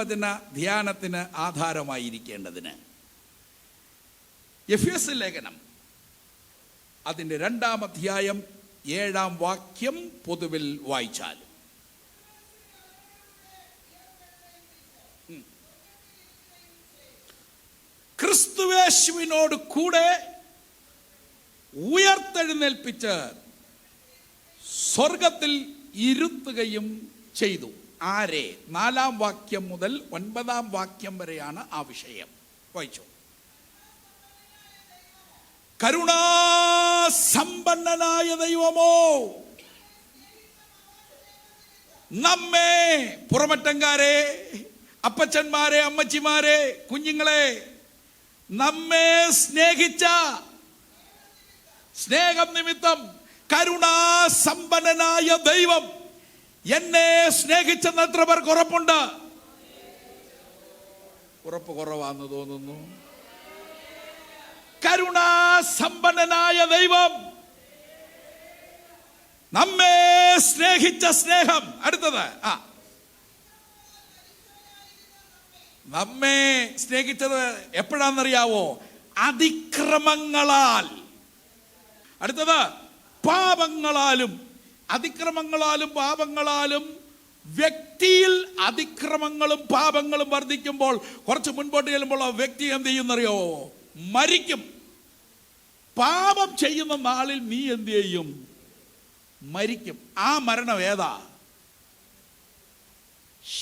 വചന ധ്യാനത്തിന് ആധാരമായിരിക്കേണ്ടതിന് എഫെസ്യ ലേഖനം അതിൻ്റെ 2-ാം അധ്യായം 7-ാം വാക്യം പൊതുവിൽ വായിച്ചാൽ, ക്രിസ്തുയേശുവിനോട് കൂടെ ഉയർത്തെഴുന്നേൽപ്പിച്ച് സ്വർഗത്തിൽ ഇരുത്തുകയും ചെയ്തു. ആരെ? 4-ാം വാക്യം മുതൽ 9-ാം വാക്യം വരെയാണ് ആ വിഷയം. വായിച്ചു. കരുണാസമ്പന്നനായ ദൈവമോ നമ്മെ, പുറമറ്റങ്കാരെ, അപ്പച്ചന്മാരെ, അമ്മച്ചിമാരെ, കുഞ്ഞുങ്ങളെ, നമ്മെ സ്നേഹിച്ച സ്നേഹം നിമിത്തം കരുണാസമ്പന്നനായ ദൈവം എന്നെ സ്നേഹിച്ചെന്ന് എത്ര പേർക്ക് ഉറപ്പുണ്ട്? ഉറപ്പ് കുറവാന്ന് തോന്നുന്നു. കരുണാസമ്പന്നനായ ദൈവം നമ്മെ സ്നേഹിച്ച സ്നേഹം. അടുത്തത്, നമ്മെ സ്നേഹിച്ചത് എപ്പോഴാണെന്നറിയാവോ? അതിക്രമങ്ങളാൽ. അടുത്തത്, പാപങ്ങളാലും. അതിക്രമങ്ങളാലും പാപങ്ങളാലും. വ്യക്തിയിൽ അതിക്രമങ്ങളും പാപങ്ങളും വർദ്ധിക്കുമ്പോൾ, കുറച്ച് മുൻപോട്ട് ചെല്ലുമ്പോൾ ആ വ്യക്തി എന്ത് ചെയ്യുന്നറിയോ? മരിക്കും. പാപം ചെയ്യുന്ന നാളിൽ നീ എന്ത് ചെയ്യും? മരിക്കും. ആ മരണം ഏതാ?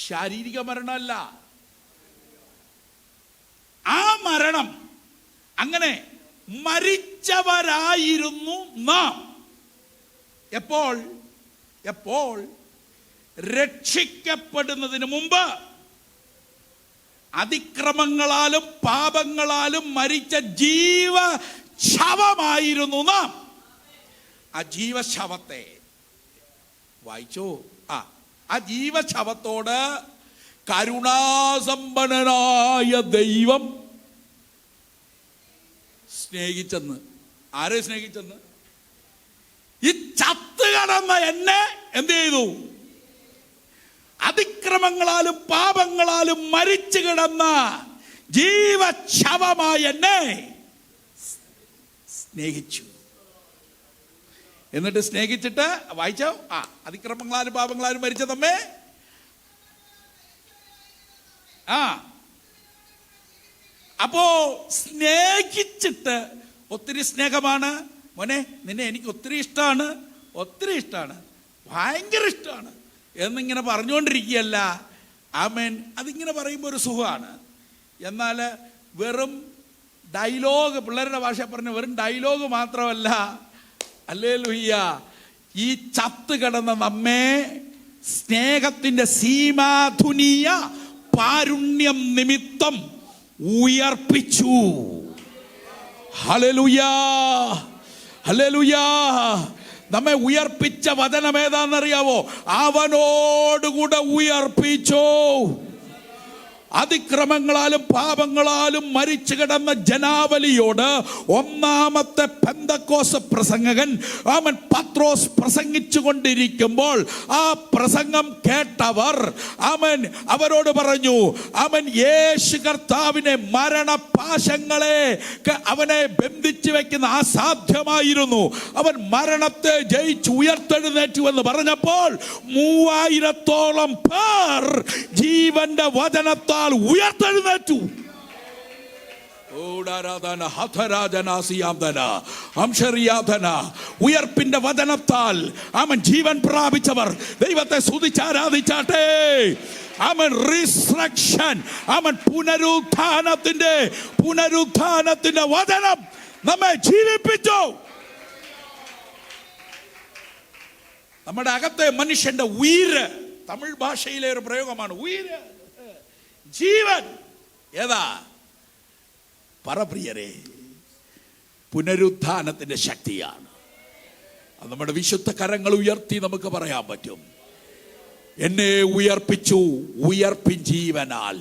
ശാരീരിക മരണമല്ല. ആ മരണം, അങ്ങനെ മരിച്ചവരായിരുന്നു നാം. എപ്പോൾ? രക്ഷിക്കപ്പെടുന്നതിന് മുമ്പ് അതിക്രമങ്ങളാലും പാപങ്ങളാലും മരിച്ച ജീവശവമായിരുന്നു നാം. ആ ജീവശവത്തെ വായിച്ചോ. ആ ജീവശവത്തോട് കരുണാസമ്പന്നനായ ദൈവം സ്നേഹിച്ചെന്ന്. ആരെ സ്നേഹിച്ചെന്ന്? ഈ ചത്തുകിടന്ന എന്നെ എന്ത് ചെയ്തു? അതിക്രമങ്ങളാലും പാപങ്ങളാലും മരിച്ചു കിടന്ന ജീവശവമായ എന്നെ സ്നേഹിച്ചു. എന്നിട്ട് സ്നേഹിച്ചിട്ട് വായിച്ചോ. അതിക്രമങ്ങളാലും പാപങ്ങളാലും മരിച്ച നമ്മെ അപ്പോ സ്നേഹിച്ചിട്ട്, ഒത്തിരി സ്നേഹമാണ് മോനെ, നിന്നെ എനിക്ക് ഒത്തിരി ഇഷ്ടമാണ്, ഭയങ്കര ഇഷ്ടമാണ് എന്നിങ്ങനെ പറഞ്ഞുകൊണ്ടിരിക്കുകയല്ല. ആമേൻ. അതിങ്ങനെ പറയുമ്പോൾ ഒരു സുഖമാണ്. എന്നാൽ വെറും ഡയലോഗ്, പിള്ളേരുടെ ഭാഷ പറഞ്ഞ വെറും ഡയലോഗ് മാത്രമല്ല. ഹല്ലേലൂയ. ഈ ചത്ത് കിടന്ന നമ്മെ സ്നേഹത്തിന്റെ സീമാധുനീയ കാരുണ്യം നിമിത്തം ഉയർപ്പിച്ചു. Hallelujah, hallelujah. നമ്മെ ഉയർപ്പിച്ച വചനം ഏതാണെന്നറിയാവോ? അവനോടുകൂടെ ഉയർപ്പിച്ചു. അതിക്രമങ്ങളാലും പാപങ്ങളാലും മരിച്ചു കിടന്ന ജനാവലിയോട് ഒന്നാമത്തെ പെന്തക്കോസ്ത് പ്രസംഗകൻ അവൻ പത്രോസ് പ്രസംഗിച്ചു കൊണ്ടിരിക്കുമ്പോൾ ആ പ്രസംഗം കേട്ടവർ അവരോട് പറഞ്ഞു, അവൻ യേശു കർത്താവിനെ മരണപാശങ്ങളെ അവനെ ബന്ധിച്ചു വെക്കുന്ന അസാധ്യമായിരുന്നു, അവൻ മരണത്തെ ജയിച്ചു ഉയർത്തെഴുന്നേറ്റു എന്ന് പറഞ്ഞപ്പോൾ 3000-ഓളം പേർ ജീവന്റെ വചനത്താൽ ഉയർത്തെഴുന്നേറ്റു. ഉയർപ്പിന്റെ വചനത്താൽ അവൻ ജീവൻ പ്രാപിച്ചവർ ദൈവത്തെ സ്തുതിച്ചാരാധിച്ചാട്ടെ. അവൻ റിസറക്ഷൻ, അവൻ പുനരുത്ഥാനത്തിന്റെ വചനം നമ്മെ ജീവിപ്പിച്ചു. നമ്മുടെ അകത്തെ മനുഷ്യന്റെ ഉയിര്, തമിഴ് ഭാഷയിലെ ഒരു പ്രയോഗമാണ് ഉയിര്, ജീവൻ. ഏതാ? പറപ്രിയരെ, പുനരുത്ഥാനത്തിന്റെ ശക്തിയാണ്. അത് നമ്മുടെ വിശുദ്ധ കരങ്ങൾ ഉയർത്തി നമുക്ക് പറയാൻ പറ്റും, എന്നെ ഉയർപ്പിച്ചു ഉയർപ്പിൻ ജീവനാൽ.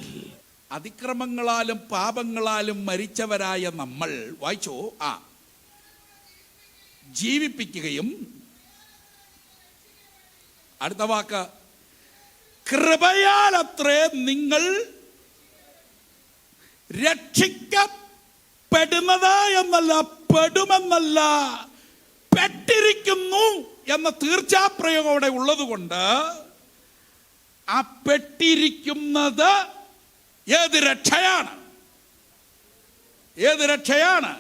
അതിക്രമങ്ങളാലും പാപങ്ങളാലും മരിച്ചവരായ നമ്മൾ വായിച്ചോ, ജീവിപ്പിക്കുകയും, അടുത്ത വാക്ക്, കൃപയാൽ അത്രേ നിങ്ങൾ രക്ഷിക്കപ്പെടുന്നത് എന്നല്ല, പെടുമെന്നല്ല, പെട്ടിരിക്കുന്നു എന്ന തീർച്ചാപ്രയോഗം അവിടെ ഉള്ളത് കൊണ്ട് ആ പെട്ടിരിക്കുന്നത് ഏത് രക്ഷയാണ്? ഏത് രക്ഷയാണ്?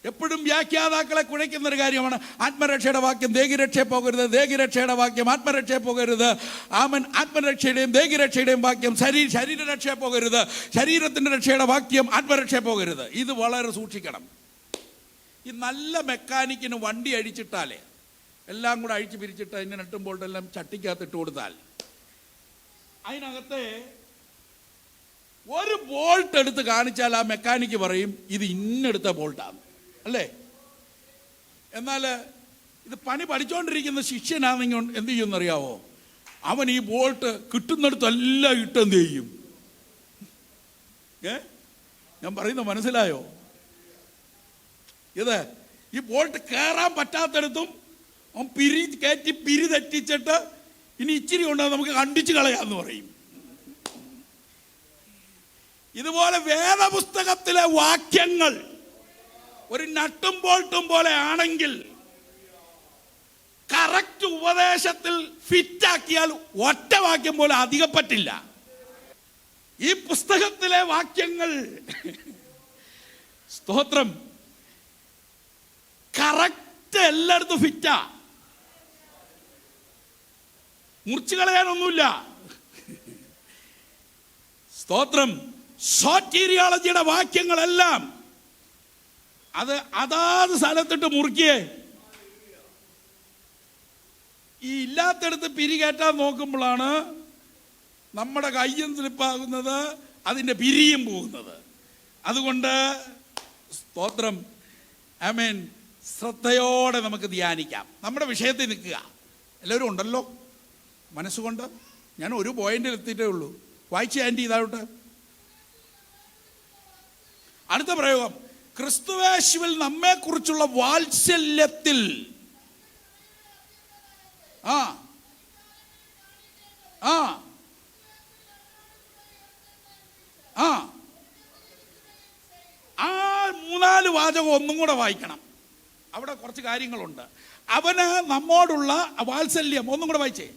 എപ്പോഴും വ്യാഖ്യാതാക്കളെ കുഴയ്ക്കുന്ന ഒരു കാര്യമാണ്. ആത്മരക്ഷയുടെ വാക്യം ദേഹിരക്ഷയെ പോകരുത്, ദേഹിരക്ഷയുടെ വാക്യം ആത്മരക്ഷയെ പോകരുത്, ആത്മരക്ഷയുടെയും ദേഹിരക്ഷയുടെയും വാക്യം ശരീരരക്ഷയെ പോകരുത്, ശരീരത്തിന്റെ രക്ഷയുടെ വാക്യം ആത്മരക്ഷയെ പോകരുത്. ഇത് വളരെ സൂക്ഷിക്കണം. ഈ നല്ല മെക്കാനിക്കിന് വണ്ടി അഴിച്ചിട്ടാലേ, എല്ലാം കൂടെ അഴിച്ച് പിരിച്ചിട്ട് അതിന് നെട്ടും ബോൾട്ടെല്ലാം ചട്ടിക്കകത്ത് ഇട്ട് കൊടുത്താൽ അതിനകത്തെ ഒരു ബോൾട്ട് എടുത്ത് കാണിച്ചാൽ ആ മെക്കാനിക്ക് പറയും ഇത് ഇന്നെടുത്ത ബോൾട്ടാണ്, അല്ലേ? എന്നാൽ ഇത് പണി പഠിച്ചുകൊണ്ടിരിക്കുന്ന ശിഷ്യനാണെങ്കിൽ എന്ത് ചെയ്യുമെന്നറിയാവോ? അവൻ ഈ ബോൾട്ട് കിട്ടുന്നിടത്തെല്ലാം ഇട്ടെന്ത് ചെയ്യും? ഞാൻ പറയുന്നത് മനസ്സിലായോ? ഇത് ഈ ബോൾട്ട് കയറാൻ പറ്റാത്തടത്തും അവൻ പിരി തെറ്റിച്ചിട്ട് ഇനി ഇച്ചിരി കൊണ്ട് നമുക്ക് കണ്ടിച്ച് കളയാന്ന് പറയും. ഇതുപോലെ വേദപുസ്തകത്തിലെ വാക്യങ്ങൾ ഒരു നട്ടും ബോൾട്ടും പോലെ ആണെങ്കിൽ കറക്റ്റ് ഉപദേശത്തിൽ ഫിറ്റാക്കിയാൽ ഒറ്റ വാക്യം പോലെ അധികപ്പറ്റില്ല. ഈ പുസ്തകത്തിലെ വാക്യങ്ങൾ സ്തോത്രം കറക്റ്റ് എല്ലായിടത്തും ഫിറ്റാ, മുറിച്ചു കളയാനൊന്നുമില്ല. സ്തോത്രം സോറ്റീരിയോളജിയുടെ വാക്യങ്ങളെല്ലാം അത് അതാത് സ്ഥലത്തിട്ട് മുറുക്കിയേ. ഈ ഇല്ലാത്തടത്ത് പിരികേറ്റാൻ നോക്കുമ്പോഴാണ് നമ്മുടെ കയ്യും സ്ലിപ്പാകുന്നത്, അതിൻ്റെ പിരിയും പോകുന്നത്. അതുകൊണ്ട് സ്തോത്രം ആമേൻ, ശ്രദ്ധയോടെ നമുക്ക് ധ്യാനിക്കാം. നമ്മുടെ വിഷയത്തിൽ നിൽക്കുക. എല്ലാവരും ഉണ്ടല്ലോ മനസ്സുകൊണ്ട്. ഞാൻ ഒരു പോയിന്റിൽ എത്തിയിട്ടേ ഉള്ളൂ. വായിച്ച ആൻറ്റി ഇതാവട്ടെ. അടുത്ത പ്രയോഗം, ക്രിസ്തുവേശുവിൽ നമ്മെക്കുറിച്ചുള്ള വാത്സല്യത്തിൽ ആ ആ ആ ആ 3-4 വാചകം ഒന്നും കൂടെ വായിക്കണം. അവിടെ കുറച്ച് കാര്യങ്ങളുണ്ട്. അവന് നമ്മോടുള്ള വാത്സല്യം ഒന്നും കൂടെ വായിച്ചേ.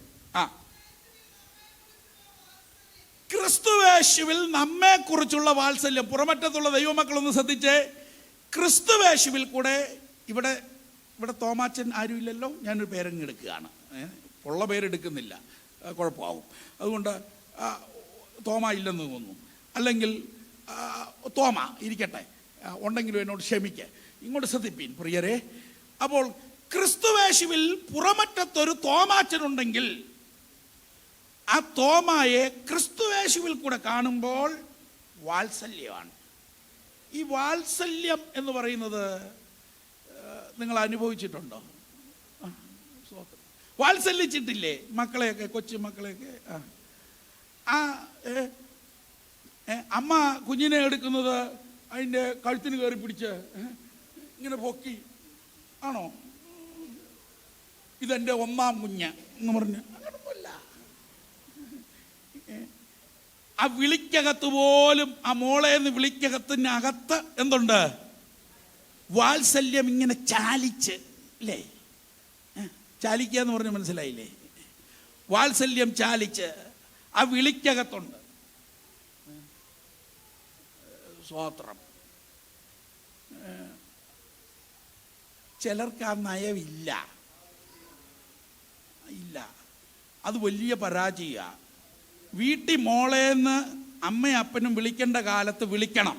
ക്രിസ്തുവേശുവിൽ നമ്മെ കുറിച്ചുള്ള വാത്സല്യം. പുറമറ്റത്തുള്ള ദൈവമക്കളൊന്ന് ശ്രദ്ധിച്ചേ. ക്രിസ്തുവേശുവിൽ കൂടെ ഇവിടെ തോമാച്ചൻ ആരുമില്ലല്ലോ, ഞാനൊരു പേരങ്ങ് എടുക്കുകയാണ്. ഉള്ള പേരെടുക്കുന്നില്ല, കുഴപ്പമാവും. അതുകൊണ്ട് തോമ ഇല്ലെന്ന് തോന്നുന്നു, അല്ലെങ്കിൽ തോമ ഇരിക്കട്ടെ, ഉണ്ടെങ്കിലും എന്നോട് ക്ഷമിക്കുക. ഇങ്ങോട്ട് ശ്രദ്ധിപ്പീൻ പ്രിയരെ. അപ്പോൾ ക്രിസ്തുവേശുവിൽ പുറമറ്റത്തൊരു തോമാച്ചനുണ്ടെങ്കിൽ ആ തോമായെ ക്രിസ്തുവേശുവിൽ കൂടെ കാണുമ്പോൾ വാത്സല്യമാണ്. ഈ വാത്സല്യം എന്ന് പറയുന്നത് നിങ്ങൾ അനുഭവിച്ചിട്ടുണ്ടോ? വാത്സല്യിച്ചിട്ടില്ലേ മക്കളെയൊക്കെ, കൊച്ചു മക്കളെയൊക്കെ? അമ്മ കുഞ്ഞിനെ എടുക്കുന്നത് അതിൻ്റെ കഴുത്തിന് കയറി പിടിച്ച് ഇങ്ങനെ പൊക്കി ആണോ, ഇതെൻ്റെ ഒന്നാം കുഞ്ഞ് എന്ന് പറഞ്ഞ്? അങ്ങനൊന്നുമില്ല. ആ വിളിക്കകത്ത് പോലും, ആ മോളേന്ന് വിളിക്കകത്തിനകത്ത് എന്തുണ്ട്? വാത്സല്യം ഇങ്ങനെ ചാലിച്ച്, അല്ലേ? ചാലിക്കുക എന്ന് പറഞ്ഞ് മനസ്സിലായില്ലേ? വാത്സല്യം ചാലിച്ച് ആ വിളിക്കകത്തുണ്ട്. സ്തോത്രം. ചിലർക്ക് ആ നയമില്ല. അത് വലിയ പരാജയ. വീട്ടിൽ മോളേന്ന് അമ്മയും അപ്പനും വിളിക്കേണ്ട കാലത്ത് വിളിക്കണം.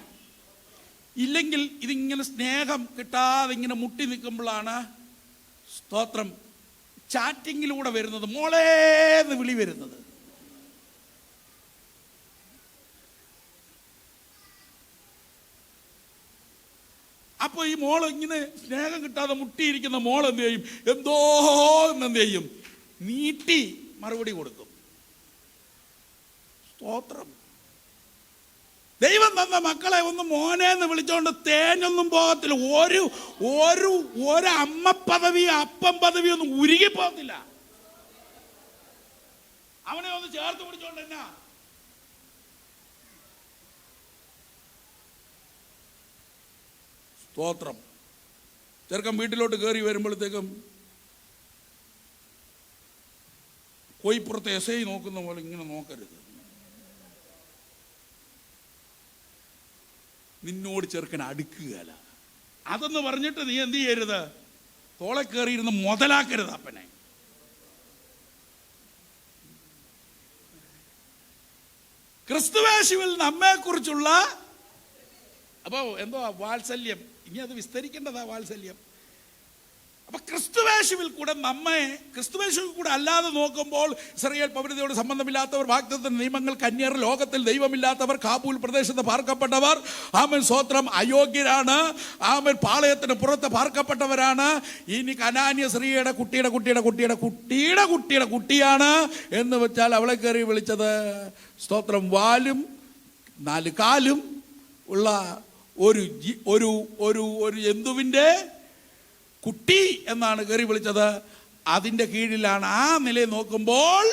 ഇല്ലെങ്കിൽ ഇതിങ്ങനെ സ്നേഹം കിട്ടാതെ ഇങ്ങനെ മുട്ടി നിൽക്കുമ്പോഴാണ് സ്തോത്രം ചാറ്റിങ്ങിലൂടെ വരുന്നത്, മോളേന്ന് വിളി വരുന്നത്. അപ്പോൾ ഈ മോൾ ഇങ്ങനെ സ്നേഹം കിട്ടാതെ മുട്ടിയിരിക്കുന്ന മോൾ എന്ത് ചെയ്യും? എന്തോ എന്ത് ചെയ്യും? നീട്ടി മറുപടി കൊടുക്കും. സ്തോത്രം. ദൈവം തന്ന മക്കളെ ഒന്ന് മോനേന്ന് വിളിച്ചോണ്ട് തേഞ്ഞൊന്നും പോകത്തില്ല. ഒരു അമ്മ പദവി അപ്പം പദവി ഒന്നും ഉരുകി പോകത്തില്ല. അവനെ ഒന്ന് ചേർത്ത് പിടിച്ചോണ്ട് എന്നാ സ്തോത്രം. ചെറുക്കൻ വീട്ടിലോട്ട് കയറി വരുമ്പോഴത്തേക്കും കോയിപ്പുറത്തെ എസ് ഐ നോക്കുന്ന പോലെ ഇങ്ങനെ നോക്കരുത്. നിന്നോട് ചെറുക്കൻ അടുക്കുകയല്ല. അതെന്ന് പറഞ്ഞിട്ട് നീ എന്ത് ചെയ്യരുത്, തോളെ കയറിയിരുന്ന് മുതലാക്കരുത് അപ്പനെ. ക്രിസ്തുവേശുവിൽ നമ്മെക്കുറിച്ചുള്ള അപ്പൊ എന്തോ വാത്സല്യം, ഇനി അത് വിസ്തരിക്കേണ്ടതാ വാത്സല്യം. അപ്പൊ ക്രിസ്തുവേശുവിൽ കൂടെ ക്രിസ്തുവേശുവിൽ കൂടെ അല്ലാതെ നോക്കുമ്പോൾ ഇസ്രായേൽ പൗരതയോട് സംബന്ധമില്ലാത്തവർ, വാഗ്ദത്തത്തിന്റെ നിയമങ്ങൾ, കന്യർ, ലോകത്തിൽ ദൈവമില്ലാത്തവർ, കാബൂൽ പ്രദേശത്ത് പാർക്കപ്പെട്ടവർ, ആമൻ സ്വത്രം അയോഗ്യരാണ്, ആമൻ പാളയത്തിന് പുറത്ത് പാർക്കപ്പെട്ടവരാണ്. ഇനി കനാന്യ സ്ത്രീയുടെ കുട്ടിയുടെ കുട്ടിയാണ് എന്ന് വെച്ചാൽ അവളെ കയറി വിളിച്ചത് സ്തോത്രം വാലും 4 കാലും ഉള്ള ഒരു ജന്തുവിൻ്റെ കുട്ടി എന്നാണ് കയറി വിളിച്ചത്. അതിൻ്റെ കീഴിലാണ്. ആ നിലയിൽ നോക്കുമ്പോൾ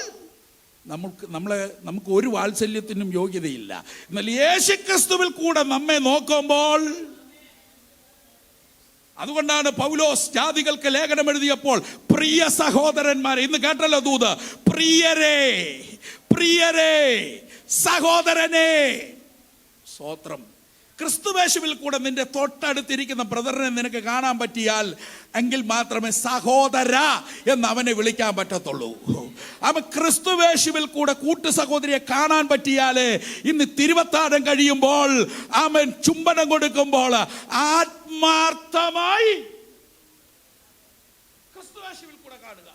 നമുക്ക് ഒരു വാത്സല്യത്തിനും യോഗ്യതയില്ല. എന്നാൽ യേശുക്രിസ്തുവിൽ കൂടെ നമ്മെ നോക്കുമ്പോൾ, അതുകൊണ്ടാണ് പൗലോസ് ജാതികൾക്ക് ലേഖനം എഴുതിയപ്പോൾ പ്രിയ സഹോദരന്മാരെ, ഇന്ന് കേട്ടല്ലോ ദൂത്, പ്രിയരേ സഹോദരനെ സ്തോത്രം. ക്രിസ്തുവേശുവിൽ കൂടെ നിന്റെ തൊട്ടടുത്തിരിക്കുന്ന ബ്രദറിനെ നിനക്ക് കാണാൻ പറ്റിയാൽ എങ്കിൽ മാത്രമേ സഹോദര എന്ന് അവനെ വിളിക്കാൻ പറ്റത്തുള്ളൂ. അവൻ ക്രിസ്തുവേശുവിൽ കൂടെ കൂട്ടു സഹോദരിയെ കാണാൻ പറ്റിയാലേ ഇന്ന് തിരുവത്താഴം കഴിയുമ്പോൾ അവൻ ചുംബനം കൊടുക്കുമ്പോൾ ആത്മാർത്ഥമായി ക്രിസ്തുവേശുവിൽ കൂടെ കാണുക.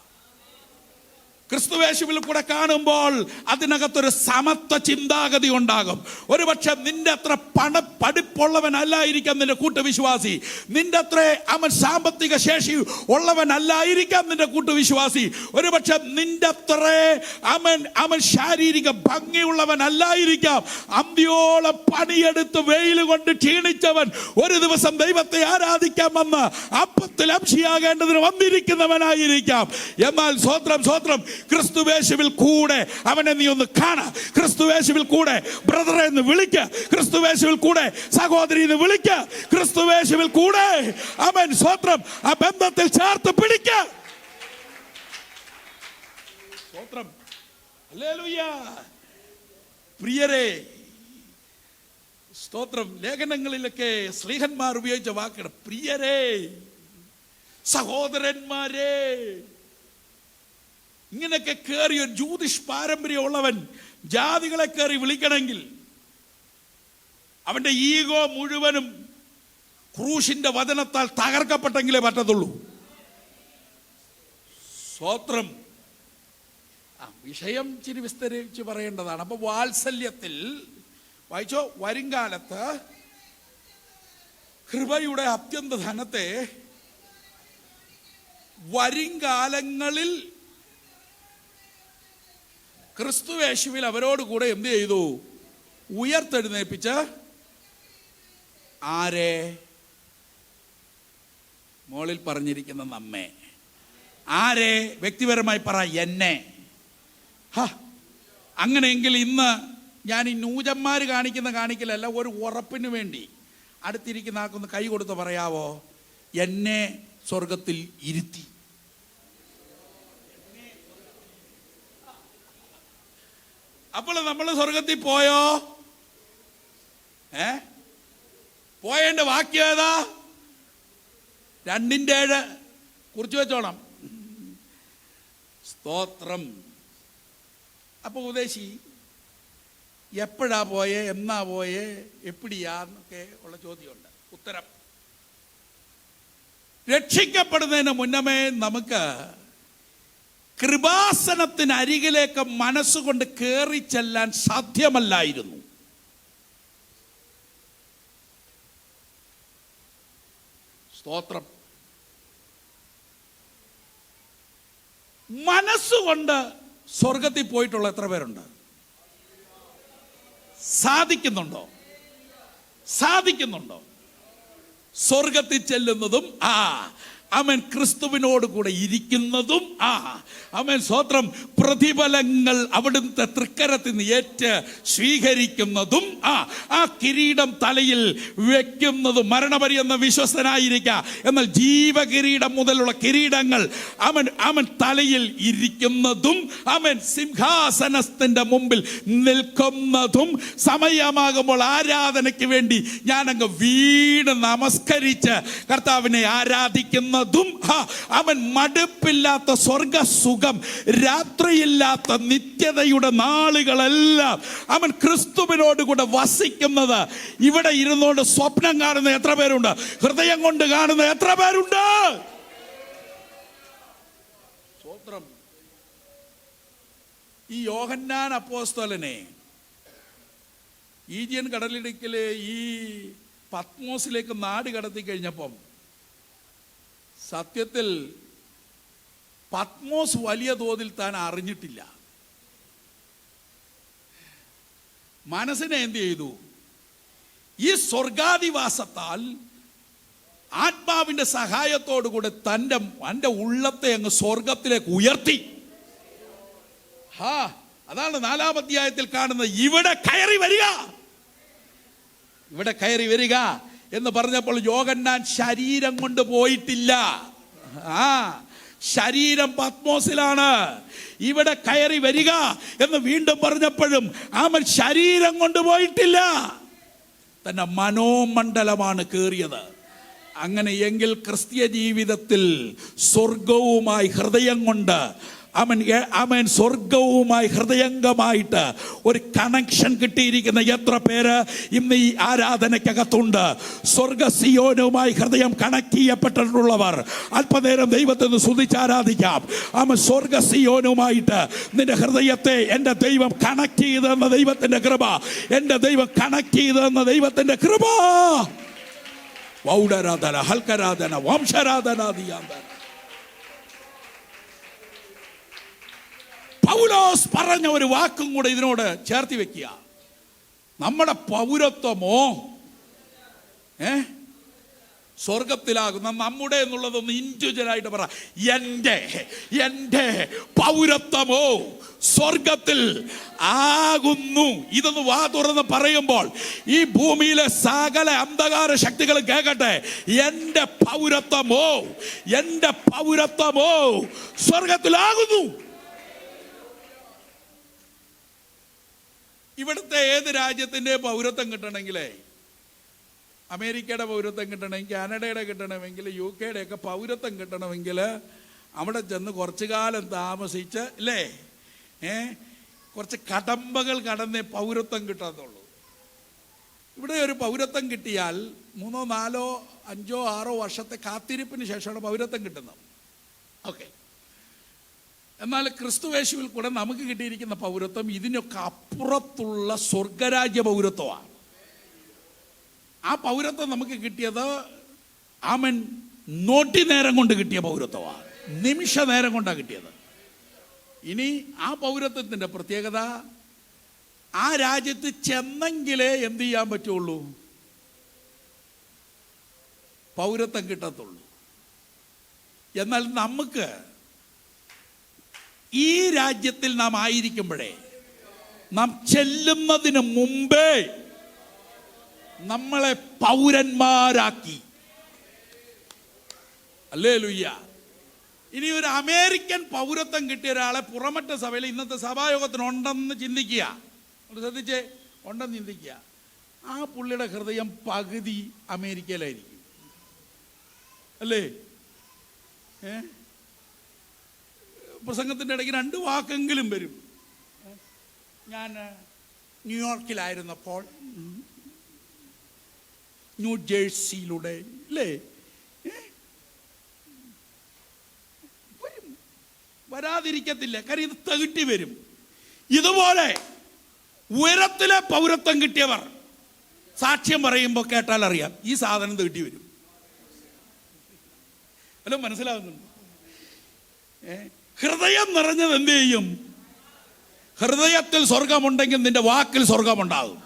ക്രിസ്തുവേശുവിൽ കൂടെ കാണുമ്പോൾ അതിനകത്തൊരു സമത്വ ചിന്താഗതി ഉണ്ടാകും. ഒരുപക്ഷെ നിന്റെ അത്ര പഠിപ്പുള്ളവനല്ലായിരിക്കാം നിന്റെ കൂട്ടുവിശ്വാസി, നിന്റെ അത്ര അവൻ സാമ്പത്തിക ശേഷി ഉള്ളവനല്ലായിരിക്കാം നിന്റെ കൂട്ടുവിശ്വാസി, ഒരുപക്ഷെ നിന്റെ അത്ര അവൻ ശാരീരിക ഭംഗിയുള്ളവനല്ലായിരിക്കാം. അന്ത്യോളം പണിയെടുത്ത് വെയിൽ കൊണ്ട് ക്ഷീണിച്ചവൻ ഒരു ദിവസം ദൈവത്തെ ആരാധിക്കാൻ വന്ന് അപ്പത്തിൽ അംശിയാകേണ്ടതിന് വന്നിരിക്കുന്നവനായിരിക്കാം. എന്നാൽ സ്വത്രം ക്രിസ്തുവേശുവിൽ കൂടെ അവനെ നീ ഒന്ന് കാണ, ക്രിസ്തുവേശുവിൽ കൂടെ ബ്രദറെ എന്ന് വിളിക്ക, ക്രിസ്തുവേശുവിൽ കൂടെ സഹോദരി എന്ന് വിളിക്ക, ക്രിസ്തുവേശുവിൽ കൂടെ അവൻ സ്വത്രം ആ ബന്ധത്തിൽ ചേർത്ത് പിടിക്ക. സ്വത്രം ഹല്ലേലൂയ. പ്രിയരേ സ്തോത്രം. ലേഖനങ്ങളിലൊക്കെ സ്ലീഹന്മാർ ഉപയോഗിച്ച വാക്കാണ് പ്രിയരേ, സഹോദരന്മാരെ. ഇങ്ങനെയൊക്കെ കയറി ഒരു ജൂതിഷ് പാരമ്പര്യമുള്ളവൻ ജാതികളെ കയറി വിളിക്കണമെങ്കിൽ അവന്റെ ഈഗോ മുഴുവനും ക്രൂശിന്റെ വചനത്താൽ തകർക്കപ്പെട്ടെങ്കിലേ പറ്റത്തുള്ളൂ. സ്തോത്രം. വിഷയം ഇച്ചിരി വിസ്തരിച്ച് പറയേണ്ടതാണ്. അപ്പൊ വാത്സല്യത്തിൽ വായിച്ചോ, വരുംകാലത്ത് കൃപയുടെ അത്യന്ത ധനത്തെ വരുംകാലങ്ങളിൽ ക്രിസ്തുവേശുവിൽ അവരോട് കൂടെ എന്ത് ചെയ്തു? ഉയർത്തെഴുന്നേൽപ്പിച്ച് ആരെ? മോളിൽ പറഞ്ഞിരിക്കുന്ന നമ്മെ. ആരെ? വ്യക്തിപരമായി പറ, എന്നെ. അങ്ങനെയെങ്കിൽ ഇന്ന് ഞാൻ ഈ നൂജന്മാര് കാണിക്കലല്ല, ഒരു ഉറപ്പിന് വേണ്ടി അടുത്തിരിക്കുന്ന ആൾക്കൊന്ന് കൈ കൊടുത്ത് പറയാവോ, എന്നെ സ്വർഗത്തിൽ ഇരുത്തി. അപ്പോൾ നമ്മൾ സ്വർഗത്തിൽ പോയോ? പോയതിന്റെ വാക്യം ഏതാ? 2:7 കുറിച്ച് വെച്ചോണം. സ്തോത്രം. അപ്പൊ ഉപദേശി എപ്പോഴാ പോയേ, എന്നാ പോയേ, എപ്പിടിയാന്നൊക്കെ ഉള്ള ചോദ്യമുണ്ട്. ഉത്തരം, രക്ഷിക്കപ്പെടുന്നതിന് മുന്നമേ നമുക്ക് കൃപാസനത്തിന് അരികിലേക്ക് മനസ്സുകൊണ്ട് കയറി ചെല്ലാൻ സാധ്യമല്ലായിരുന്നു. സ്തോത്രം. മനസ്സുകൊണ്ട് സ്വർഗത്തിൽ പോയിട്ടുള്ള എത്ര പേരുണ്ട്? സാധിക്കുന്നുണ്ടോ? സ്വർഗത്തിൽ ചെല്ലുന്നതും അവൻ ക്രിസ്തുവിനോട് കൂടെ ഇരിക്കുന്നതും അവൻ സ്വത്രം പ്രതിഫലങ്ങൾ അവിടുത്തെ തൃക്കരത്തിൽ നിന്ന് ഏറ്റ് സ്വീകരിക്കുന്നതും ആ കിരീടം തലയിൽ വെക്കുന്നതും മരണപര്യന്തം വിശ്വസ്തനായിരിക്കുക. എന്നാൽ ജീവകിരീടം മുതലുള്ള കിരീടങ്ങൾ അവൻ തലയിൽ ഇരിക്കുന്നതും അവൻ സിംഹാസനത്തിന്റെ മുമ്പിൽ നിൽക്കുന്നതും സമയമാകുമ്പോൾ ആരാധനയ്ക്ക് വേണ്ടി ഞാനങ്ങ് വീണ് നമസ്കരിച്ച് കർത്താവിനെ ആരാധിക്കുന്ന അവൻ മടുപ്പില്ലാത്ത സ്വർഗസുഖം, രാത്രിയില്ലാത്ത നിത്യതയുടെ നാളുകളെല്ലാം അവൻ ക്രിസ്തുവിനോട് കൂടെ വസിക്കുന്നത്. ഇവിടെ ഇരുന്നുകൊണ്ട് സ്വപ്നം കാണുന്ന എത്ര പേരുണ്ട്? ഹൃദയം കൊണ്ട് കാണുന്ന എത്ര പേരുണ്ട്? സ്തോത്രം. ഈ യോഹന്നാൻ അപ്പോസ്തലനെ ഈജിയൻ കടലിടുക്കിലെ ഈ പത്മോസിലേക്ക് നാട് കടത്തി കഴിഞ്ഞപ്പം സത്യത്തിൽ പത്മോസ് വലിയ തോതിൽ താൻ അറിഞ്ഞിട്ടില്ല. മനസ്സിനെ എന്ത് ചെയ്തു? ഈ സ്വർഗാധിവാസത്താൽ ആത്മാവിന്റെ സഹായത്തോടുകൂടെ തൻ്റെ ഉള്ളത്തെ അങ്ങ് സ്വർഗത്തിലേക്ക് ഉയർത്തി. അതാണ് 4-ാം അധ്യായത്തിൽ കാണുന്നത്. ഇവിടെ കയറി വരിക, ഇവിടെ കയറി വരിക എന്ന് പറഞ്ഞപ്പോൾ യോഹന്നാൻ ശരീരം കൊണ്ട് പോയിട്ടില്ല. ശരീരം പത്മോസിലാണ്. ഇവിടെ കയറി വരിക എന്ന് വീണ്ടും പറഞ്ഞപ്പോഴും അവൻ ശരീരം കൊണ്ട് പോയിട്ടില്ല, തന്റെ മനോമണ്ഡലമാണ് കേറിയത്. അങ്ങനെയെങ്കിൽ ക്രിസ്തീയ ജീവിതത്തിൽ സ്വർഗവുമായി ഹൃദയം കൊണ്ട് അവൻ സ്വർഗവുമായി ഹൃദയംഗമായിട്ട് ഒരു കണക്ഷൻ കിട്ടിയിരിക്കുന്ന എത്ര പേര് ഇന്ന് ഈ ആരാധനയ്ക്കകത്തുണ്ട്? സ്വർഗ സിയോനുമായി ഹൃദയം കണക്ട് ചെയ്യപ്പെട്ടിട്ടുള്ളവർ അല്പനേരം ദൈവത്തെ സ്തുതിച്ചാരാധിക്കാം. അവൻ സ്വർഗ സിയോനുമായിട്ട് നിന്റെ ഹൃദയത്തെ എൻ്റെ ദൈവം കണക്ട് ചെയ്തെന്ന ദൈവത്തിന്റെ കൃപ, എൻ്റെ ദൈവം കണക്ട് ചെയ്തെന്ന ദൈവത്തിന്റെ കൃപ. വൗഡരാധന, ഹൽക്കരാധന, വംശരാധനാദിയാധന. പൗലോസ് പറഞ്ഞ ഒരു വാക്കും കൂടെ ഇതിനോട് ചേർത്തി വെക്കുക. നമ്മുടെ പൗരത്വമോ സ്വർഗത്തിലാകുന്ന നമ്മുടെ എന്നുള്ളതൊന്ന് ഇൻഡിവിജ്വലായിട്ട് പറ. എൻ്റെ പൗരത്വമോ സ്വർഗത്തിൽ ആകുന്നു. ഇതൊന്ന് വാ തുറന്ന് പറയുമ്പോൾ ഈ ഭൂമിയിലെ സകല അന്ധകാര ശക്തികൾ കേൾക്കട്ടെ. എൻ്റെ പൗരത്വമോ സ്വർഗത്തിലാകുന്നു. ഇവിടുത്തെ ഏത് രാജ്യത്തിൻ്റെ പൗരത്വം കിട്ടണമെങ്കിലേ, അമേരിക്കയുടെ പൗരത്വം കിട്ടണമെങ്കിൽ, കാനഡയുടെ കിട്ടണമെങ്കിൽ, UK ഒക്കെ പൗരത്വം കിട്ടണമെങ്കിൽ അവിടെ ചെന്ന് കുറച്ചു കാലം താമസിച്ച് അല്ലേ കുറച്ച് കടമ്പകൾ കടന്നേ പൗരത്വം കിട്ടാത്തുള്ളൂ. ഇവിടെ ഒരു പൗരത്വം കിട്ടിയാൽ 3, 4, 5, 6 വർഷത്തെ കാത്തിരിപ്പിന് ശേഷമാണ് പൗരത്വം കിട്ടുന്നത്. ഓക്കെ. എന്നാൽ ക്രിസ്തുവേശുവിൽ കൂടെ നമുക്ക് കിട്ടിയിരിക്കുന്ന പൗരത്വം ഇതിനൊക്കെ അപ്പുറത്തുള്ള സ്വർഗരാജ്യ പൗരത്വമാണ്. ആ പൗരത്വം നമുക്ക് കിട്ടിയത് നോട്ടി നേരം കൊണ്ട് കിട്ടിയ പൗരത്വമാണ്, നിമിഷ നേരം കൊണ്ടാണ് കിട്ടിയത്. ഇനി ആ പൗരത്വത്തിന്റെ പ്രത്യേകത, ആ രാജ്യത്ത് ചെന്നെങ്കിലേ എന്ത് ചെയ്യാൻ പറ്റുള്ളൂ? പൗരത്വം കിട്ടത്തുള്ളൂ. എന്നാൽ നമുക്ക് ഈ രാജ്യത്തിൽ നാം ആയിരിക്കുമ്പോഴേ, നാം ചെല്ലുന്നതിന് മുമ്പേ നമ്മളെ പൗരന്മാരാക്കി. ഹല്ലേലൂയ. ഇനി ഒരു അമേരിക്കൻ പൗരത്വം കിട്ടിയ ഒരാളെ പുറമറ്റ സഭയിൽ ഇന്നത്തെ സഭായോഗത്തിന് ഉണ്ടെന്ന് ചിന്തിക്കുക, ശ്രദ്ധിച്ചേ, ഉണ്ടെന്ന് ചിന്തിക്കുക. ആ പുള്ളിയുടെ ഹൃദയം പകുതി അമേരിക്കയിലായിരിക്കും, അല്ലേ? പ്രസംഗത്തിൻ്റെ ഇടയ്ക്ക് 2 വാക്കെങ്കിലും വരും. ഞാൻ ന്യൂയോർക്കിലായിരുന്നപ്പോൾ ന്യൂ ജേഴ്സിയിലൂടെ, അല്ലേ, വരാതിരിക്കത്തില്ല. കാര്യം ഇത് തകിട്ടി വരും. ഇതുപോലെ ഉയരത്തിലെ പൗരത്വം കിട്ടിയവർ സാക്ഷ്യം പറയുമ്പോൾ കേട്ടാൽ അറിയാം, ഈ സാധനം തകിട്ടി വരും. അല്ലോ, മനസ്സിലാകുന്നുണ്ട്? ഹൃദയം നിറഞ്ഞത് എന്ത് ചെയ്യും? ഹൃദയത്തിൽ സ്വർഗമുണ്ടെങ്കിൽ നിന്റെ വാക്കിൽ സ്വർഗമുണ്ടാകും.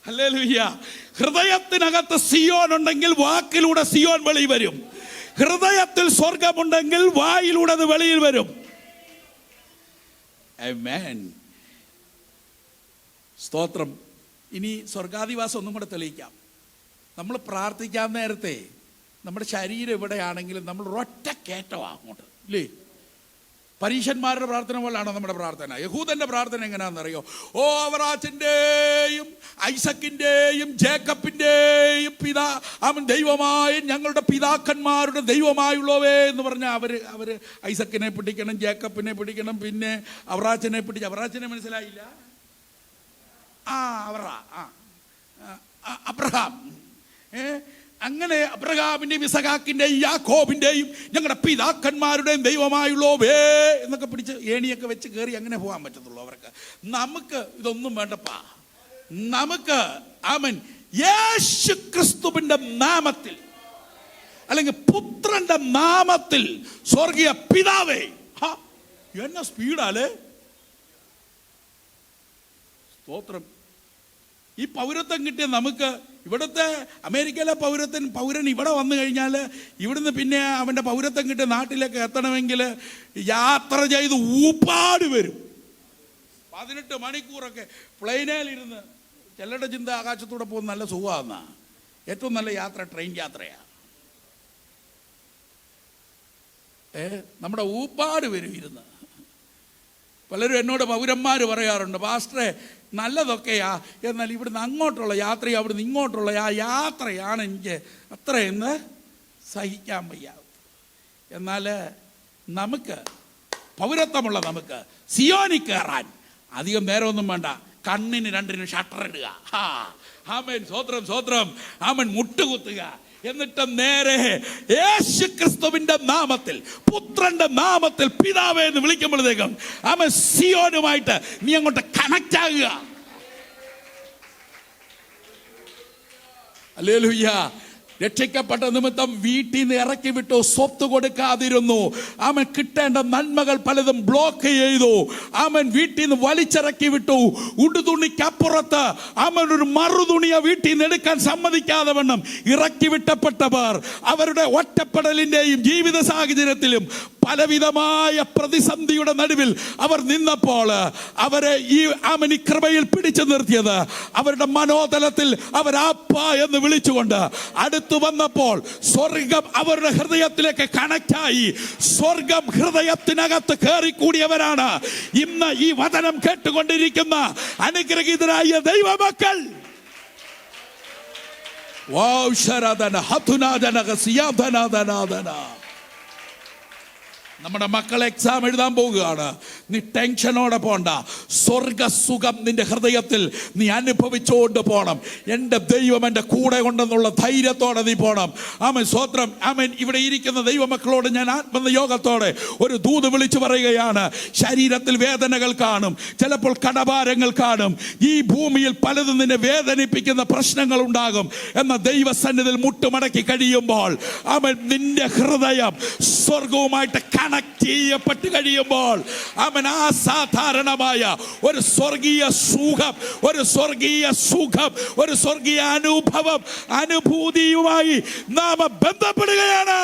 ഹല്ലേലൂയ. ഹൃദയത്തിനകത്ത് സിയോൻ ഉണ്ടെങ്കിൽ വാക്കിലൂടെ സിയോൻ വെളിയിൽ വരും. ഹൃദയത്തിൽ സ്വർഗമുണ്ടെങ്കിൽ വായിലൂടെ അത് വെളിയിൽ വരും. ആമേൻ. സ്തോത്രം. ഇനി സ്വർഗാധിവാസം ഒന്നും കൂടെ തെളിയിക്കാം. നമ്മൾ പ്രാർത്ഥിക്കാൻ നേരത്തെ നമ്മുടെ ശരീരം എവിടെയാണെങ്കിലും നമ്മൾ ഒറ്റ കയറ്റമാണ് അങ്ങോട്ട്, ഇല്ലേ? പരീശന്മാരുടെ പ്രാർത്ഥന പോലാണോ നമ്മുടെ പ്രാർത്ഥന? യഹൂദന്റെ പ്രാർത്ഥന എങ്ങനെയാണെന്നറിയോ? ഓ അവറാച്ചൻ്റെയും ഐസക്കിൻ്റെയും ജേക്കബിൻ്റെയും അവൻ ദൈവമായ ഞങ്ങളുടെ പിതാക്കന്മാരുടെ ദൈവമായുള്ളവേ എന്ന് പറഞ്ഞാൽ അവർ ഐസക്കിനെ പിടിക്കണം, ജേക്കബിനെ പിടിക്കണം, പിന്നെ അവറാച്ചനെ അവറാച്ചനെ മനസ്സിലായില്ല? അബ്രഹാം. അങ്ങനെ അബ്രഹാമിന്റെയും ഇസഹാക്കിന്റെയും യാക്കോബിന്റെയും ഞങ്ങളുടെ പിതാക്കന്മാരുടെയും ദൈവമായുള്ളവേ എന്നൊക്കെ പിടിച്ച് ഏണിയൊക്കെ വെച്ച് കയറി അങ്ങനെ പോകാൻ പറ്റത്തുള്ളൂ അവർക്ക്. നമുക്ക് ഇതൊന്നും വേണ്ടപ്പാ. നമുക്ക് ആമേൻ യേശു ക്രിസ്തുവിന്റെ നാമത്തിൽ അല്ലെങ്കിൽ പുത്രന്റെ നാമത്തിൽ സ്വർഗീയ പിതാവേ. എന്ന സ്പീഡാലേ! സ്തോത്രം. ഈ പൗരത്വം കിട്ടിയ നമുക്ക്, ഇവിടുത്തെ അമേരിക്കയിലെ പൗരൻ ഇവിടെ വന്നു കഴിഞ്ഞാൽ ഇവിടുന്ന് പിന്നെ അവൻ്റെ പൗരത്വം കിട്ടിയ നാട്ടിലേക്ക് എത്തണമെങ്കിൽ യാത്ര ചെയ്ത് ഊപ്പാട് വരും. 18 മണിക്കൂറൊക്കെ പ്ലെയിനിലിരുന്ന്. ചിലരുടെ ചിന്ത ആകാശത്തൂടെ പോകുന്ന നല്ല സുഖമാണെന്നാ. ഏറ്റവും നല്ല യാത്ര ട്രെയിൻ യാത്രയാണ്. നമ്മുടെ ഊപ്പാട് വരും ഇരുന്ന്. പലരും എന്നോട് പൗരന്മാർ പറയാറുണ്ട്, പാസ്റ്ററെ നല്ലതൊക്കെയാ, എന്നാൽ ഇവിടുന്ന് അങ്ങോട്ടുള്ള യാത്രയും അവിടുന്ന് ഇങ്ങോട്ടുള്ള ആ യാത്രയാണ് എനിക്ക് അത്രയെന്ന് സഹിക്കാൻ വയ്യ. എന്നാൽ നമുക്ക് പൗരത്വമുള്ള നമുക്ക് സിയോനിൽ കയറാൻ അധികം നേരമൊന്നും വേണ്ട. കണ്ണിന് രണ്ടിനും ഷട്ടർ ഇടുക. ആമേൻ. സ്വോത്രം സ്വോത്രം. ആമേൻ. മുട്ടുകുത്തുക. എന്നിട്ട് നേരെ യേശു ക്രിസ്തുവിന്റെ നാമത്തിൽ പുത്രന്റെ നാമത്തിൽ പിതാവേ എന്ന് വിളിക്കുമ്പോഴത്തേക്കും അവൻ സിയോനുമായിട്ട് നീ അങ്ങോട്ട് കണക്ട് ആകുക. ഹല്ലേലൂയ. രക്ഷിക്കപ്പെട്ട നിമിത്തം വീട്ടിൽ നിന്ന് ഇറക്കി വിട്ടു, സ്വത്ത് കൊടുക്കാതിരുന്നു. അവൻ കിട്ടേണ്ട നന്മകൾ പലതും ബ്ലോക്ക് ചെയ്തു. അവൻ വീട്ടിൽ നിന്ന് വലിച്ചിറക്കി വിട്ടു. ഉടുതുണിക്കപ്പുറത്ത് അവൻ ഒരു മറുതുണിയെ വീട്ടിൽ നിന്ന് എടുക്കാൻ സമ്മതിക്കാതെ വണ്ണം ഇറക്കി വിട്ടപ്പെട്ടവർ അവരുടെ ഒറ്റപ്പെടലിന്റെയും ജീവിത സാഹചര്യത്തിലും പലവിധമായ പ്രതിസന്ധിയുടെ നടുവിൽ അവർ നിന്നപ്പോൾ അവരെ ഈ ആമനി കൃപയിൽ പിടിച്ചു നിർത്തിയത് അവരുടെ മനോതലത്തിൽ അവരാപ്പ എന്ന് വിളിച്ചുകൊണ്ട് അടുത്ത് വന്നപ്പോൾ സ്വർഗം അവരുടെ ഹൃദയത്തിലേക്ക് കണക്റ്റായി. സ്വർഗം ഹൃദയത്തിനകത്ത് കയറിക്കൂടിയവരാണ് ഇന്ന് ഈ വചനം കേട്ടുകൊണ്ടിരിക്കുന്ന അനുഗ്രഹീതരായ ദൈവമക്കൾ. നമ്മുടെ മക്കൾ എക്സാം എഴുതാൻ പോവുകയാണ്. നീ ടെൻഷനോടെ പോണ്ട. സ്വർഗസുഖം നിന്റെ ഹൃദയത്തിൽ നീ അനുഭവിച്ചുകൊണ്ട് പോണം. എൻ്റെ ദൈവം എൻ്റെ കൂടെ ഉണ്ടെന്നുള്ള ധൈര്യത്തോടെ നീ പോണം. ആമേൻ. സ്വോത്രം. ആമേൻ. ഇവിടെ ഇരിക്കുന്ന ദൈവമക്കളോട് ഞാൻ ആത്മനിയോഗത്തോടെ ഒരു ദൂത് വിളിച്ചു പറയുകയാണ്. ശരീരത്തിൽ വേദനകൾ കാണും, ചിലപ്പോൾ കടഭാരങ്ങൾ കാണും. ഈ ഭൂമിയിൽ പലതും നിന്നെ വേദനിപ്പിക്കുന്ന പ്രശ്നങ്ങൾ ഉണ്ടാകും. എന്ന ദൈവസന്നിധിയിൽ മുട്ടുമടക്കി കഴിയുമ്പോൾ ആമേൻ നിന്റെ ഹൃദയം സ്വർഗവുമായിട്ട് കണക്ട് ചെയ്യപ്പെട്ട് കഴിയുമ്പോൾ അവൻ അസാധാരണമായ ഒരു സ്വർഗീയ സുഖം, ഒരു സ്വർഗീയ സുഖം, ഒരു സ്വർഗീയ അനുഭൂതിയുമായി നാം ബന്ധപ്പെടുകയാണ്.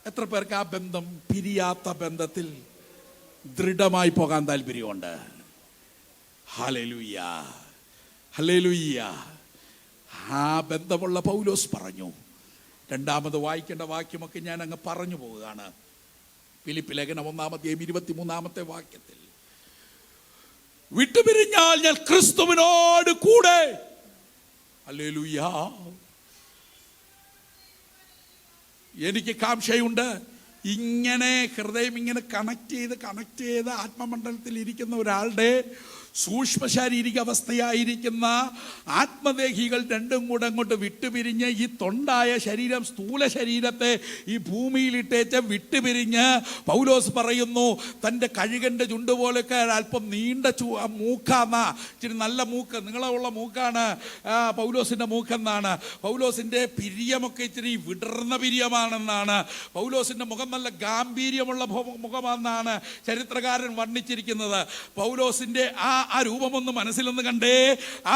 എത്ര പേർക്ക് ആ ബന്ധം, പിരിയാത്ത ബന്ധത്തിൽ ദൃഢമായി പോകാൻ താല്പര്യമുണ്ട്? Hallelujah, hallelujah. ആ ബന്ധമുള്ള പൗലോസ് പറഞ്ഞു. രണ്ടാമത് വായിക്കേണ്ട വാക്യമൊക്കെ ഞാൻ അങ്ങ് പറഞ്ഞു പോവുകയാണ്. ഫിലിപ്പി ലേഖനം 1-23 വാക്യത്തിൽ, വിട്ടുപിരിഞ്ഞാൽ ഞാൻ ക്രിസ്തുവിനോട് കൂടെ. ഹല്ലേലൂയ. എനിക്ക് കാംക്ഷയുണ്ട് ഇങ്ങനെ ഹൃദയം ഇങ്ങനെ കണക്ട് ചെയ്ത് ആത്മമണ്ഡലത്തിൽ ഇരിക്കുന്ന ഒരാളുടെ സൂക്ഷ്മ ശാരീരിക അവസ്ഥയായിരിക്കുന്ന ആത്മദേഹികൾ രണ്ടും കൂടെ അങ്ങോട്ട് വിട്ടുപിരിഞ്ഞ് ഈ തൊണ്ടായ ശരീരം, സ്ഥൂല ശരീരത്തെ ഈ ഭൂമിയിലിട്ടേച്ച് വിട്ടുപിരിഞ്ഞ് പൗലോസ് പറയുന്നു തൻ്റെ കഴുകൻ്റെ ചുണ്ട് പോലൊക്കെ അല്പം നീണ്ട മൂക്കാന്നാ, ഇച്ചിരി നല്ല മൂക്ക്, നീളമുള്ള മൂക്കാണ് പൗലോസിൻ്റെ മൂക്കെന്നാണ്. പൗലോസിൻ്റെ പിരിയമൊക്കെ ഇച്ചിരി വിടർന്ന പിരിയമാണെന്നാണ്. പൗലോസിൻ്റെ മുഖം നല്ല ഗാംഭീര്യമുള്ള മുഖമാണെന്നാണ് ചരിത്രകാരൻ വർണ്ണിച്ചിരിക്കുന്നത്. പൗലോസിൻ്റെ ആ ആ രൂപമൊന്ന് മനസ്സിലൊന്ന് കണ്ടേ, ആ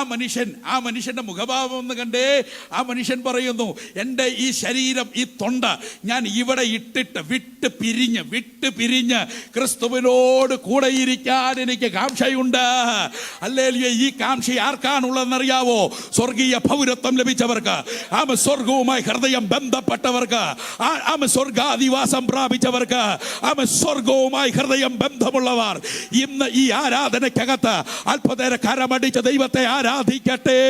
മനുഷ്യന്റെ മുഖഭാവം ഒന്ന് കണ്ടേ. ആ മനുഷ്യൻ പറയുന്നു, എൻ്റെ ഈ ശരീരം, ഈ തൊണ്ട ഞാൻ ഇവിടെ ഇട്ടിട്ട് വിട്ട് പിരിഞ്ഞ് ക്രിസ്തുവിനോട് കൂടെ ഇരിക്കാൻ എനിക്ക് കാംക്ഷയുണ്ട്. ഹല്ലേലൂയ. ഈ കാംക്ഷ ആർക്കാണുള്ളതെന്നറിയാവോ? സ്വർഗീയ പൗരത്വം ലഭിച്ചവർക്ക്, സ്വർഗവുമായി ഹൃദയം ബന്ധപ്പെട്ടവർക്ക്, സ്വർഗാധിവാസം പ്രാപിച്ചവർക്ക്, സ്വർഗവുമായി ഹൃദയം ബന്ധമുള്ളവർ ഇന്ന് ഈ ആരാധനയ്ക്കകത്ത് അല്പനേര കരമടിച്ച് ദൈവത്തെ ആരാധിക്കട്ടെ.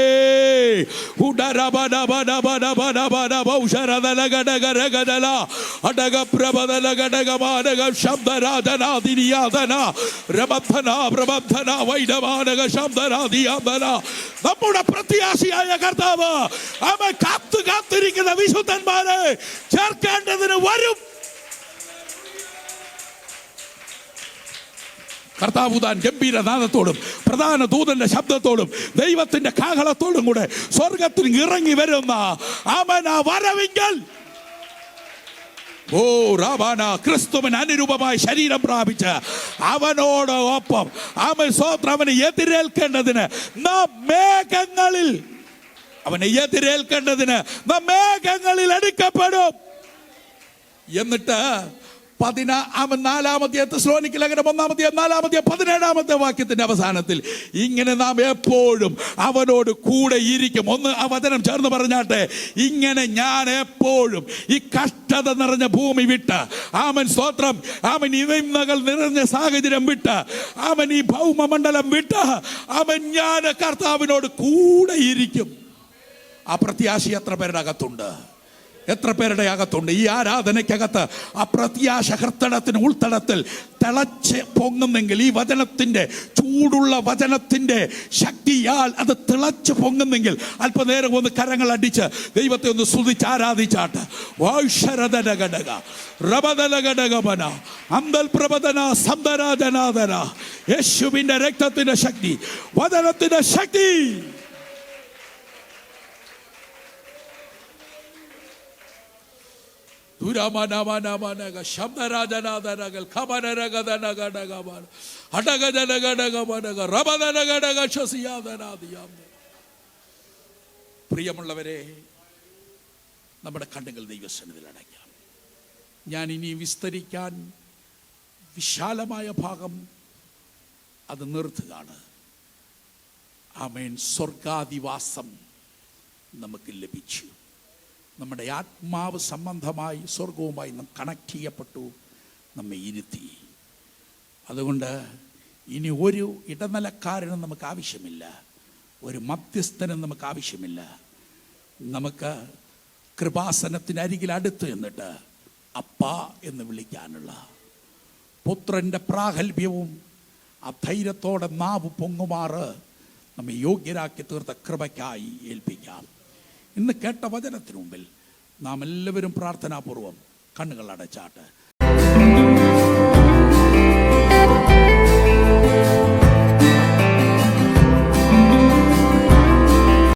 നമ്മുടെ പ്രത്യാശയായ കർത്താവ് അവൻ കാത്തിരിക്കുന്ന വിശുദ്ധന്മാരെ ചേർക്കേണ്ടതിന് വരും. കർത്താവുതാൻ ഗംഭീരനാദത്തോടും പ്രധാന ദൂതന്റെ ശബ്ദത്തോടും ദൈവത്തിന്റെ കാഹളത്തോടും കൂടെ സ്വർഗത്തിൽ ഇറങ്ങി വരുന്ന അവൻ ആ വരവിങ്കൽ ക്രിസ്തുവിന് അനുരൂപമായ ശരീരം പ്രാപിച്ച് അവനോട് ഒപ്പം അവനെ എതിരേൽക്കേണ്ടതിന് നാം മേഘങ്ങളിൽ എടുക്കപ്പെടും. എന്നിട്ട് 4 തെസ്സലോനിക്ക ലേഖനം 1-4 വാക്യത്തിന്റെ അവസാനത്തിൽ ഇങ്ങനെ നാം എപ്പോഴും അവനോട് കൂടെ ഇരിക്കും. ഒന്ന് ആ വചനം ചേർന്ന് പറഞ്ഞാട്ടെ. ഇങ്ങനെ ഞാൻ എപ്പോഴും ഈ കഷ്ടത നിറഞ്ഞ ഭൂമി വിട്ട്, സ്തോത്രം, ഇവകൾ നിറഞ്ഞ സാഹചര്യം വിട്ട്, ഈ ഭൗമമണ്ഡലം വിട്ട് ഞാൻ കർത്താവിനോട് കൂടെ ഇരിക്കും. ആ പ്രത്യാശ എത്ര പേരുടെ അകത്തുണ്ട്? എത്ര പേരുടെ അകത്തുണ്ട്? ഈ ആരാധനയ്ക്കകത്ത് ആ പ്രത്യാശ ഹൃത്തടത്തിന് ഉൾത്തടത്തിൽ തിളച്ച് പൊങ്ങുന്നെങ്കിൽ, ഈ വചനത്തിന്റെ ചൂടുള്ള വചനത്തിന്റെ ശക്തിയാൽ അത് തിളച്ച് പൊങ്ങുന്നെങ്കിൽ, അല്പനേരം ഒന്ന് കരങ്ങൾ അടിച്ച് ദൈവത്തെ ഒന്ന് സ്തുതിച്ച് ആരാധിച്ചാട്ട്. യേശുവിന്റെ രക്തത്തിന്റെ ശക്തി, വചനത്തിന്റെ ശക്തി. പ്രിയമുള്ളവരെ, നമ്മുടെ കണ്ണുകൾ ദൈവസന്നിധിയിൽ അടയ്ക്കാം. ഞാൻ ഇനി വിസ്തരിക്കാൻ വിശാലമായ ഭാഗം അത് നിർത്തുകയാണ്. ആമേൻ. സ്വർഗാധിവാസം നമുക്ക് ലഭിച്ചു. നമ്മുടെ ആത്മാവ് സംബന്ധമായി സ്വർഗവുമായി നാം കണക്ട് ചെയ്യപ്പെട്ടു, നമ്മെ ഇരുത്തി. അതുകൊണ്ട് ഇനി ഒരു ഇടനിലക്കാരനും നമുക്ക് ആവശ്യമില്ല, ഒരു മധ്യസ്ഥനും നമുക്ക് ആവശ്യമില്ല. നമുക്ക് കൃപാസനത്തിന് അരികിൽ അടുത്ത് എന്നിട്ട് അപ്പാ എന്ന് വിളിക്കാനുള്ള പുത്രൻ്റെ പ്രാഗൽഭ്യവും ആ ധൈര്യത്തോടെ നാവ് പൊങ്ങുമാറ് നമ്മെ യോഗ്യരാക്കി തീർത്ത കൃപയ്ക്കായി ഏൽപ്പിക്കാം. ഇന്ന് കേട്ട വചനത്തിന് മുമ്പിൽ നാം എല്ലാവരും പ്രാർത്ഥനാപൂർവം കണ്ണുകൾ അടച്ചാട്ട്